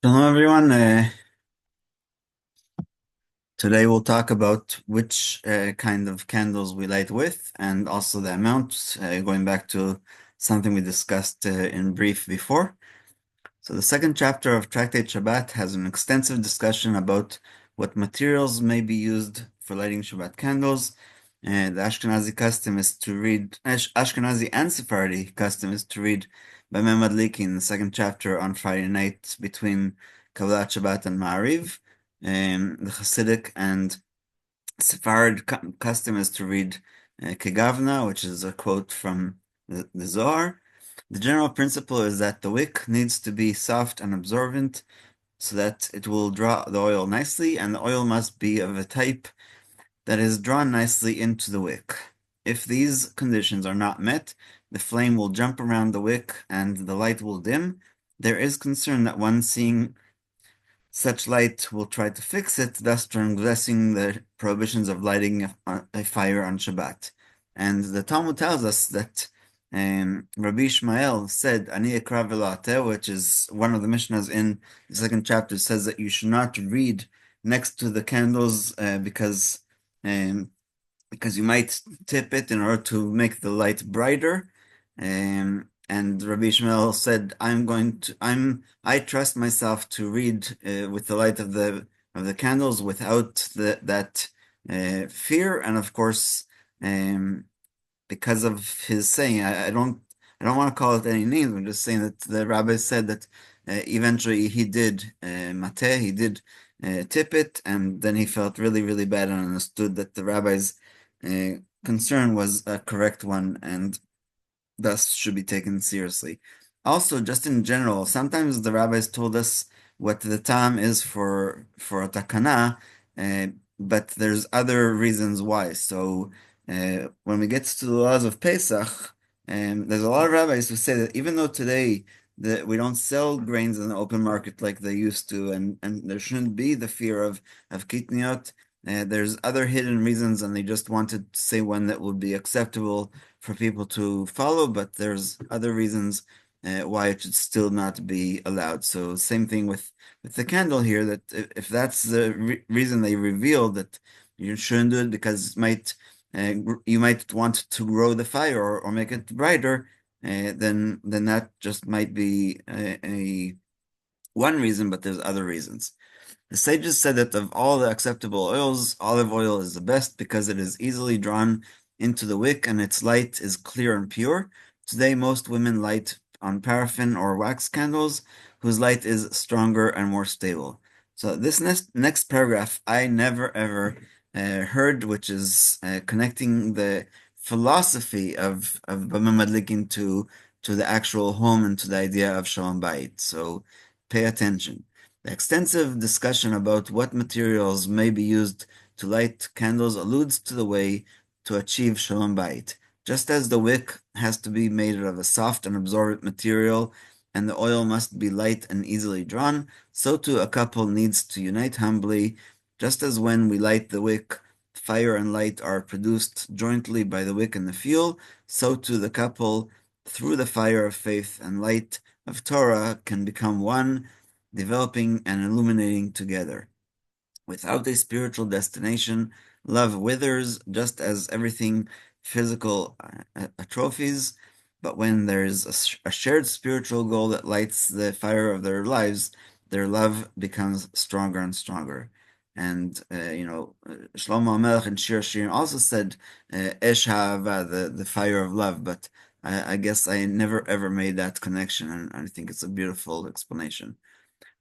Hello, everyone. Today we'll talk about which kind of candles we light with and also the amount, going back to something we discussed in brief before. So the second chapter of Tractate Shabbat has an extensive discussion about what materials may be used for lighting Shabbat candles. And the Ashkenazi custom is to read, Ashkenazi and Sephardi custom is to read by Madliki in the second chapter on Friday night between Kabbalat Shabbat and Ma'ariv. The Hasidic and Sephard custom is to read Kegavna, which is a quote from the Zohar. The general principle is that the wick needs to be soft and absorbent so that it will draw the oil nicely, and the oil must be of a type that is drawn nicely into the wick. If these conditions are not met, the flame will jump around the wick and the light will dim. There is concern that one seeing such light will try to fix it, thus transgressing the prohibitions of lighting a fire on Shabbat. And the Talmud tells us that Rabbi Ishmael said, Ani ekra v'lo ateh, which is one of the Mishnahs in the second chapter, says that you should not read next to the candles um, because you might tip it in order to make the light brighter. And Rabbi Ishmael said, I trust myself to read with the light of the candles without that fear. And of course, um, because of his saying, I don't want to call it any names. I'm just saying that the rabbi said that eventually he did mateh, he did tip it, and then he felt really, really bad and understood that the rabbi's uh, concern was a correct one and thus should be taken seriously. Also, just in general, sometimes the rabbis told us what the tam is for a takana, uh, but there's other reasons why. So when we get to the laws of Pesach, there's a lot of rabbis who say that even though today we don't sell grains in the open market like they used to, and there shouldn't be the fear of kitniot, there's other hidden reasons, and they just wanted to say one that would be acceptable for people to follow, but there's other reasons why it should still not be allowed. So same thing with the candle here, that if that's the reason they reveal that you shouldn't do it because you might want to grow the fire or make it brighter, then that just might be a one reason, but there's other reasons. The sages said that of all the acceptable oils, olive oil is the best because it is easily drawn into the wick and its light is clear and pure. Today, most women light on paraffin or wax candles, whose light is stronger and more stable. So this next paragraph I never ever heard, which is connecting the philosophy of Bama Madlikin to the actual home and to the idea of Shalom Bayit. So pay attention. The extensive discussion about what materials may be used to light candles alludes to the way to achieve Shalom Bayit. Just as the wick has to be made of a soft and absorbent material, and the oil must be light and easily drawn, so too a couple needs to unite humbly. Just as when we light the wick, fire and light are produced jointly by the wick and the fuel, so too the couple, through the fire of faith and light of Torah, can become one, developing and illuminating together. Without a spiritual destination, love withers just as everything physical atrophies. But when there is a shared spiritual goal that lights the fire of their lives, their love becomes stronger and stronger. And Shlomo HaMelech in Shir Shirim also said Esh Ha'ava, the fire of love. But I guess I never ever made that connection, and I think it's a beautiful explanation.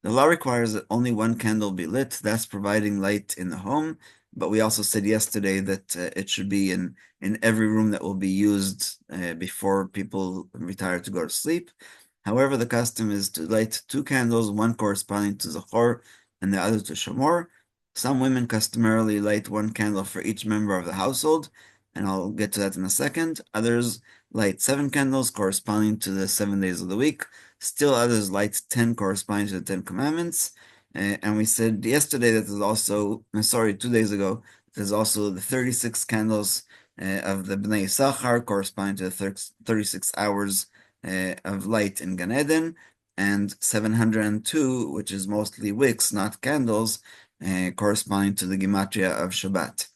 The law requires that only one candle be lit, thus providing light in the home. But we also said yesterday that it should be in every room that will be used before people retire to go to sleep. However, the custom is to light two candles, one corresponding to Zachor and the other to Shamor. Some women customarily light one candle for each member of the household, and I'll get to that in a second. Others light seven candles corresponding to the 7 days of the week. Still others light 10 corresponding to the Ten Commandments. And we said yesterday that there's also, sorry, 2 days ago, there's also the 36 candles of the Bnei Sachar corresponding to the 36 hours of light in Gan Eden. and 702, which is mostly wicks, not candles, corresponding to the gematria of Shabbat.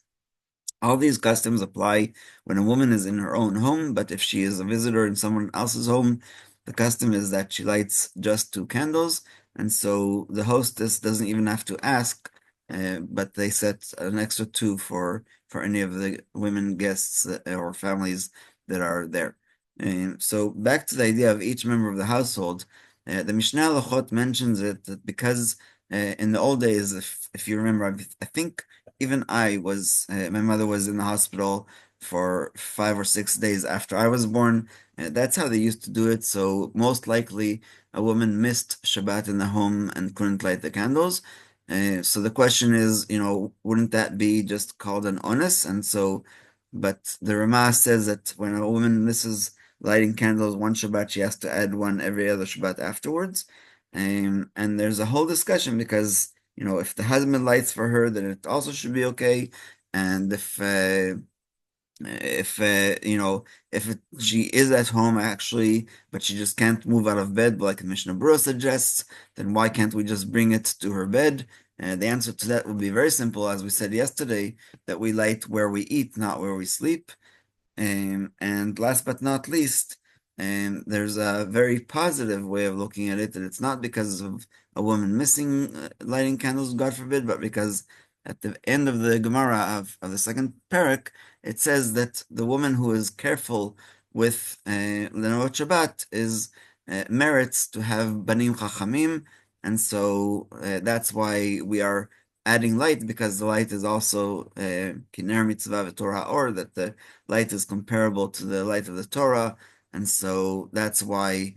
All these customs apply when a woman is in her own home, but if she is a visitor in someone else's home, the custom is that she lights just two candles, and so the hostess doesn't even have to ask, but they set an extra two for any of the women guests or families that are there. So back to the idea of each member of the household, the Mishnah Halachot mentions it that because in the old days, if you remember, I think even my mother was in the hospital for 5 or 6 days after I was born. That's how they used to do it. So most likely a woman missed Shabbat in the home and couldn't light the candles. So the question is, wouldn't that be just called an onus? But the Ramah says that when a woman misses lighting candles one Shabbat, she has to add one every other Shabbat afterwards. And there's a whole discussion because if the husband lights for her, then it also should be okay. And if she is at home actually, but she just can't move out of bed, like Mishnah Berurah suggests, then why can't we just bring it to her bed? The answer to that would be very simple, as we said yesterday, that we light where we eat, not where we sleep. And last but not least, there's a very positive way of looking at it, that it's not because of a woman missing lighting candles, God forbid, but because at the end of the Gemara of the second parak, it says that the woman who is careful with Lenorot Shabbat is merits to have Banim Chachamim, and so that's why we are adding light, because the light is also Kiner Mitzvah Torah, or that the light is comparable to the light of the Torah, and so that's why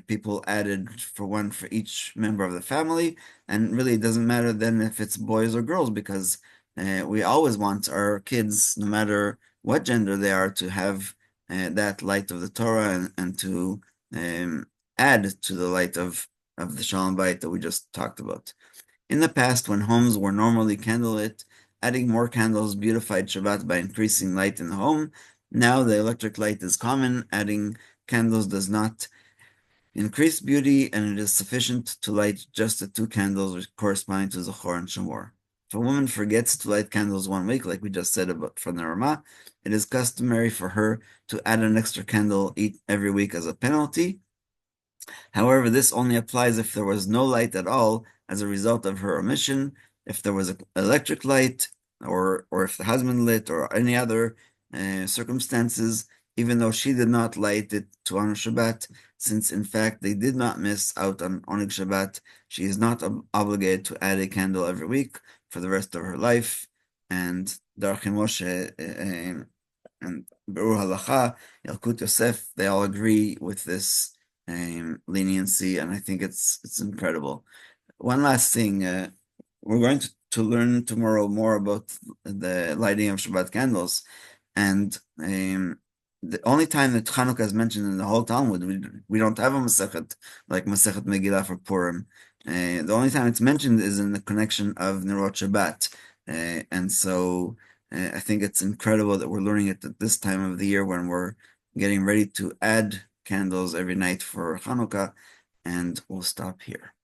people added for one for each member of the family, and really it doesn't matter then if it's boys or girls, because we always want our kids, no matter what gender they are, to have that light of the Torah, and to add to the light of the Shalom Bayit that we just talked about. In the past, when homes were normally candlelit, adding more candles beautified Shabbat by increasing light in the home. Now the electric light is common. Adding candles does not increase beauty, and it is sufficient to light just the two candles corresponding to Zachor and Shamor. If a woman forgets to light candles 1 week, like we just said about from the Ramah, it is customary for her to add an extra candle every week as a penalty. However, this only applies if there was no light at all as a result of her omission. If there was an electric light, or if the husband lit, or any other circumstances, even though she did not light it to honor Shabbat, since in fact they did not miss out on Oneg Shabbat, she is not obligated to add a candle every week for the rest of her life. And Darchei Moshe and Berurah Halacha, Yalkut Yosef, they all agree with this leniency, and I think it's incredible. One last thing, we're going to learn tomorrow more about the lighting of Shabbat candles, and the only time that Chanukah is mentioned in the whole Talmud, we don't have a Masechet like Masechet Megillah for Purim. The only time it's mentioned is in the connection of Nerot Shabbat, and so I think it's incredible that we're learning it at this time of the year when we're getting ready to add candles every night for Hanukkah, and we'll stop here.